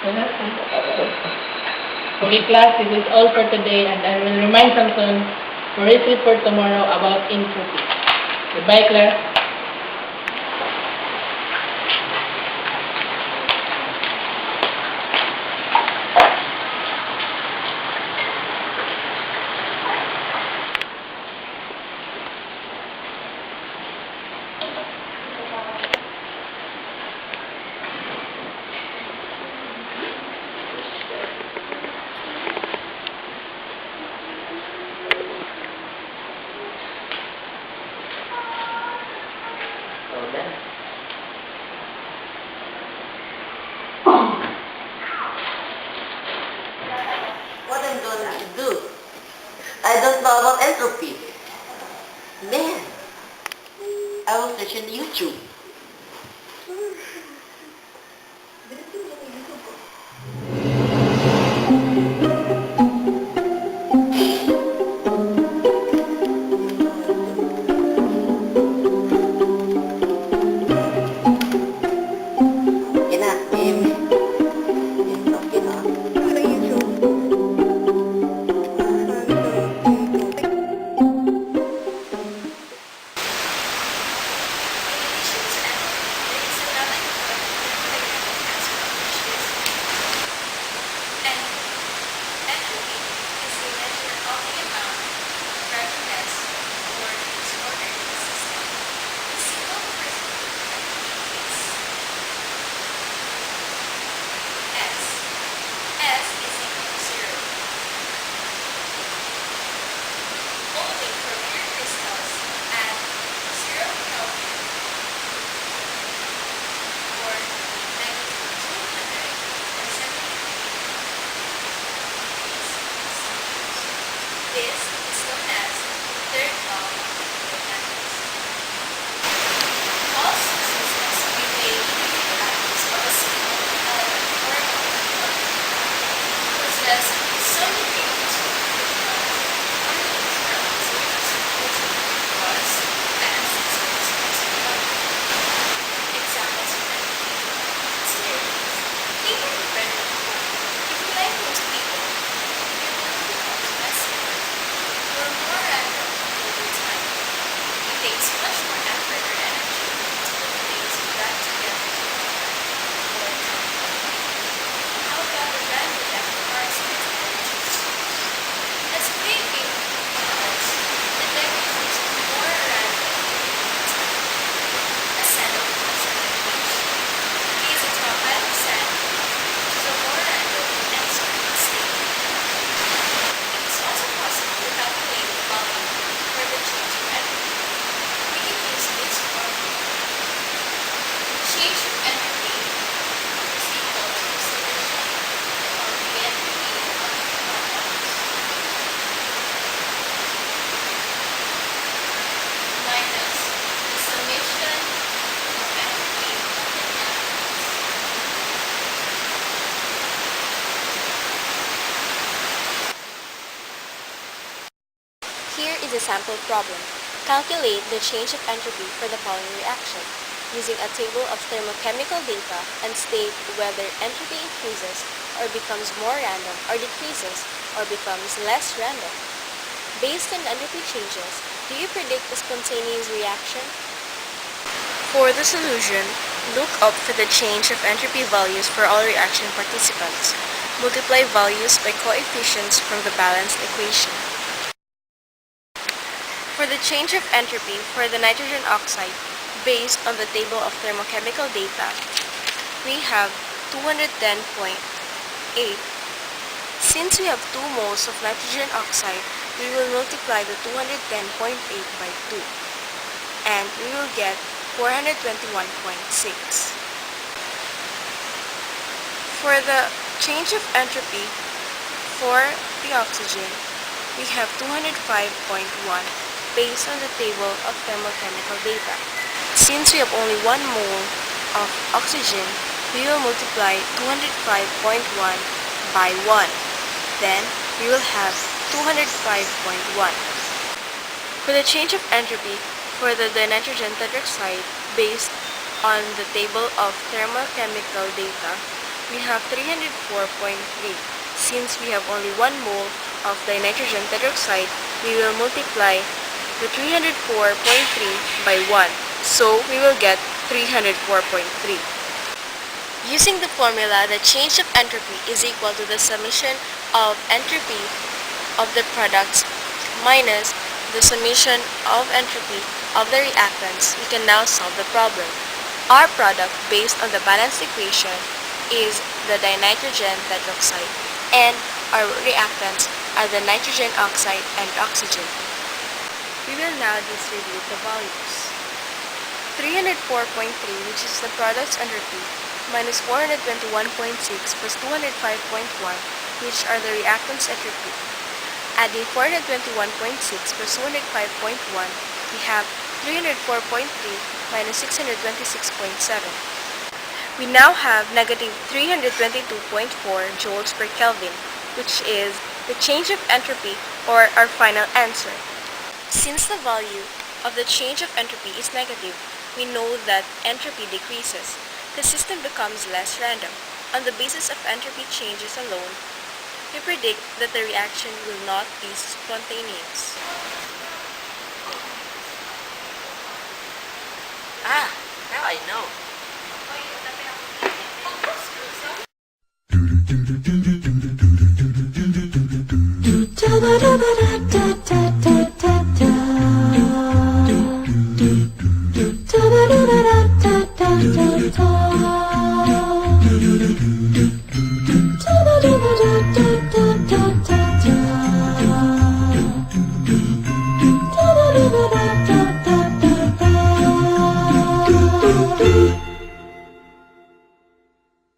Okay, class, this is all for today, and I will remind Samson for his report tomorrow about entropy. Goodbye, class. What I'm going to do? I don't know about entropy. Man, I will search on YouTube. Yan na, okay na. This is known as the third law of thermodynamics. All substances contain atoms of a single element or molecule possess some degree of electrons or means are also possible because S is also possible. Examples of entropy consider take an random code. If you like most people, your work becomes messy or more random over time. It takes much more effort or energy to put things back together to or how about the random after parts of its energy source? Let's play a game of cards and then becomes more random over time. A sand of course on the beach. Plays into a pile of sand, which is a more random and certain state. It is also possible to calculate the value for the change of entropy. We can use this formula. Change of entropy is equal to the summation of the entropy of atoms minus the summation of entropy of atoms. Here is a sample problem. Calculate the change of entropy for the following reaction using a table of thermochemical data and state whether entropy increases or becomes more random or decreases or becomes less random. Based on entropy changes, do you predict a spontaneous reaction? For the solution, look up for the change of entropy values for all reaction participants. Multiply values by coefficients from the balanced equation. For the change of entropy for the nitrogen oxide, based on the table of thermochemical data, we have 210.8. Since we have 2 moles of nitrogen oxide, we will multiply the 210.8 by 2, and we will get 421.6. For the change of entropy for the oxygen, we have 205.1 based on the table of thermochemical data. Since we have only 1 mole of oxygen, we will multiply 205.1 by 1. Then, we will have 205.1. For the change of entropy for the dinitrogen tetroxide based on the table of thermochemical data, we have 304.3. Since we have only 1 mole of dinitrogen tetroxide, we will multiply the 304.3 by 1. So we will get 304.3. Using the formula, the change of entropy is equal to the summation of entropy of the products minus the summation of entropy of the reactants. We can now solve the problem. Our product, based on the balanced equation, is the dinitrogen tetroxide, and our reactants are the nitrogen oxide and oxygen. We will now distribute the values. 304.3, which is the product's entropy, minus 421.6 plus 205.1, which are the reactants' entropy. Adding 421.6 plus 205.1, we have 304.3 minus 626.7. We now have negative 322.4 joules per Kelvin, which is the change of entropy, or our final answer. Since the value of the change of entropy is negative, we know that entropy decreases. The system becomes less random. On the basis of entropy changes alone, we predict that the reaction will not be spontaneous. Ah, now I know. Do do do do do do do do do do do do do do do do do do do